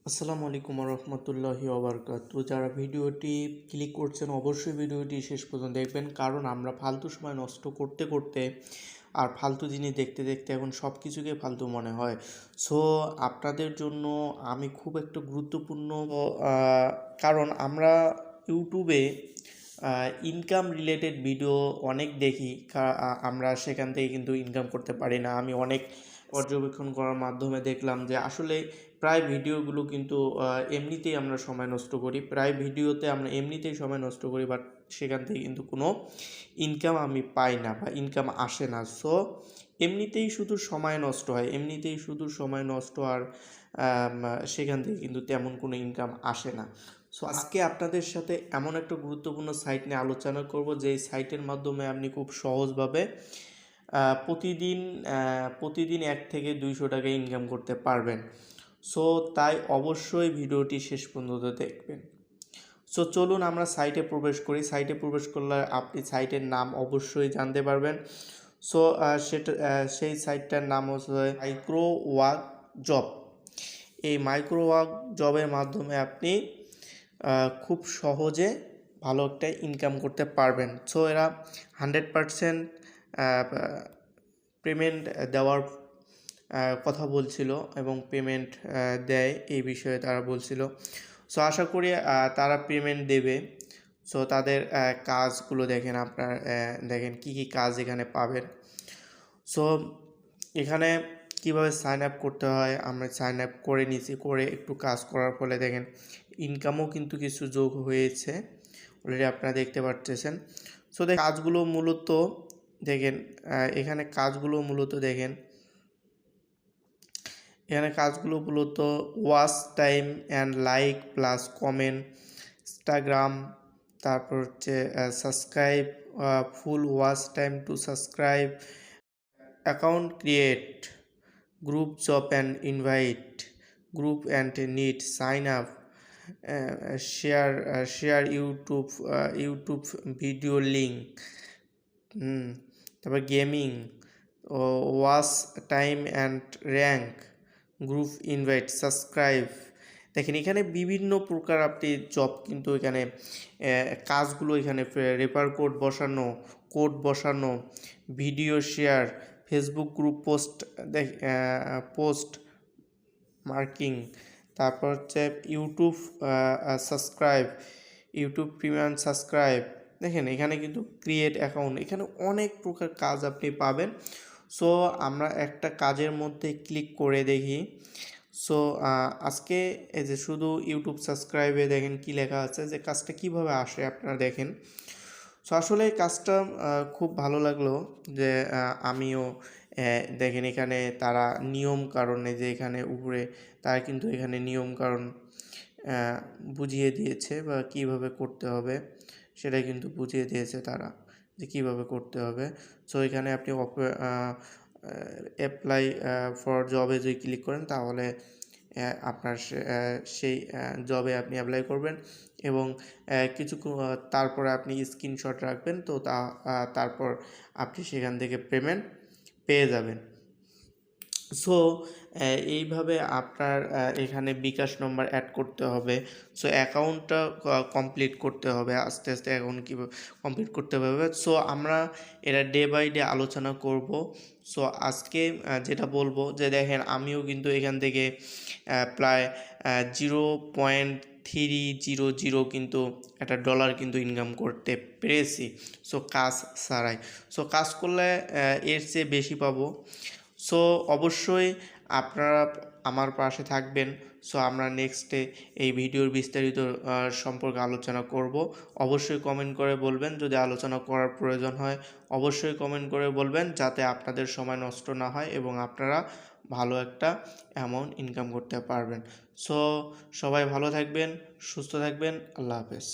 আসসালামু আলাইকুম রহমতুল্লাহি ওবরকাতু। যারা ভিডিওটি ক্লিক করছেন অবশ্যই ভিডিওটি শেষ পর্যন্ত দেখবেন, কারণ আমরা ফালতু সময় নষ্ট করতে করতে আর ফালতু জিনিস দেখতে দেখতে এখন সব কিছুকে ফালতু মনে হয়। সো আপনাদের জন্য আমি খুব একটা গুরুত্বপূর্ণ কারণ আমরা ইউটিউবে ইনকাম রিলেটেড ভিডিও অনেক দেখি, আমরা সেখান থেকে কিন্তু ইনকাম করতে পারি না। আমি অনেক পর্যবেক্ষণ করার মাধ্যমে দেখলাম যে আসলে প্রায় ভিডিওগুলো কিন্তু এমনিতেই আমরা সময় নষ্ট করি, প্রায় ভিডিওতে আমরা এমনিতেই সময় নষ্ট করি, বাট সেখান থেকে কিন্তু কোনো ইনকাম আমি পাই না বা ইনকাম আসে না। সো এমনিতেই শুধু সময় নষ্ট হয়, এমনিতেই শুধু সময় নষ্ট, আর সেখান থেকে কিন্তু তেমন কোনো ইনকাম আসে না। সো আজকে আপনাদের সাথে এমন একটা গুরুত্বপূর্ণ সাইট নিয়ে আলোচনা করব, যেই সাইটের মাধ্যমে আপনি খুব সহজভাবে প্রতিদিন 1 থেকে 200 টাকা ইনকাম করতে পারবেন। সো তাই অবশ্যই ভিডিওটি শেষ পর্যন্ত দেখবেন। সো চলুন আমরা সাইটে প্রবেশ করি। সাইটে প্রবেশ করলে আপনি সাইটের নাম অবশ্যই জানতে পারবেন। সো সেই সাইটটার নাম হচ্ছে মাইক্রোওয়ার্ক জব। এই মাইক্রোওয়ার্ক জবের মাধ্যমে আপনি খুব সহজে ভালো একটা ইনকাম করতে পারবেন। সো এরা 100% পেমেন্ট দেওয়ার কথা বলছিল এবং পেমেন্ট দেয় এই বিষয়ে তারা বলছিল। সো আশা করি তারা পেমেন্ট দেবে। সো তাদের কাজগুলো দেখেন, আপনার দেখেন কি কি কাজ এখানে পাবেন। সো এখানে কিভাবে সাইন আপ করতে হয় আমরা সাইন আপ করে নিয়েছি, করে একটু কাজ করার ফলে দেখেন ইনকামও কিন্তু কিছু যোগ হয়েছে, অলরেডি আপনারা দেখতে পাচ্ছেন। সো কাজগুলো মূলত দেখেন, এখানে কাজগুলো মূলত দেখেন, এখানে কাজগুলো মূলত watch time and like plus comment, Instagram, তারপর হচ্ছে subscribe, full watch time to subscribe, account create, group job and invite, group and need sign up, share YouTube video link, তারপর gaming, watch time and rank, group invite, subscribe. দেখেন এখানে বিভিন্ন প্রকার আপনি job কিন্তু এখানে কাজগুলো এখানে রেফার কোড বসানো, video share, Facebook group post marking, তারপর হচ্ছে YouTube subscribe, YouTube premium subscribe. দেখেন এখানে কিন্তু ক্রিয়েট অ্যাকাউন্ট, এখানে অনেক প্রকার কাজ আপনি পাবেন। সো আমরা একটা কাজের মধ্যে ক্লিক করে দেখি। সো আজকে এই যে শুধু ইউটিউব সাবস্ক্রাইবে দেখেন কি লেখা আছে, যে কাজটা কিভাবে আসে আপনারা দেখেন। সো আসলে কাজটা খুব ভালো লাগলো, যে আমিও দেখেন এখানে তারা নিয়ম কারণে, যে এখানে উপরে তারা কিন্তু এখানে নিয়ম কারণ বুঝিয়ে দিয়েছে বা কিভাবে করতে হবে সেটা কিন্তু বুঝিয়ে দিয়েছে তারা, যে কিভাবে করতে হবে। সো এখানে আপনি অ্যাপ্লাই ফর জবে যদি ক্লিক করেন তাহলে আপনার সেই জবে আপনি অ্যাপ্লাই করবেন এবং তারপরে আপনি স্ক্রিনশট রাখবেন, তো তারপর আপনি সেখান থেকে পেমেন্ট পেয়ে যাবেন। সো এইভাবে আপনার এখানে বিকাশ নম্বর অ্যাড করতে হবে। সো অ্যাকাউন্টটা কমপ্লিট করতে হবে, আস্তে আস্তে অ্যাকাউন্ট কীভাবে কমপ্লিট করতে হবে। সো আমরা এটা ডে বাই ডে আলোচনা করব। সো আজকে যেটা বলবো, যে দেখেন আমিও কিন্তু এখান থেকে প্রায় 0.300 কিন্তু একটা ডলার কিন্তু ইনকাম করতে পেরেছি, সো কাজ ছাড়াই। সো কাজ করলে এর চেয়ে বেশি পাবো। সো অবশ্যই আপনারা আমার পাশে থাকবেন। সো আমরা নেক্সটে এই ভিডিওর বিস্তারিত সম্পর্কে আলোচনা করব। অবশ্যই কমেন্ট করে বলবেন, যদি আলোচনা করার প্রয়োজন হয় অবশ্যই কমেন্ট করে বলবেন, যাতে আপনাদের সময় নষ্ট না হয় এবং আপনারা ভালো একটা অ্যামাউন্ট ইনকাম করতে পারবেন। সো সবাই ভালো থাকবেন, সুস্থ থাকবেন, আল্লাহ হাফেজ।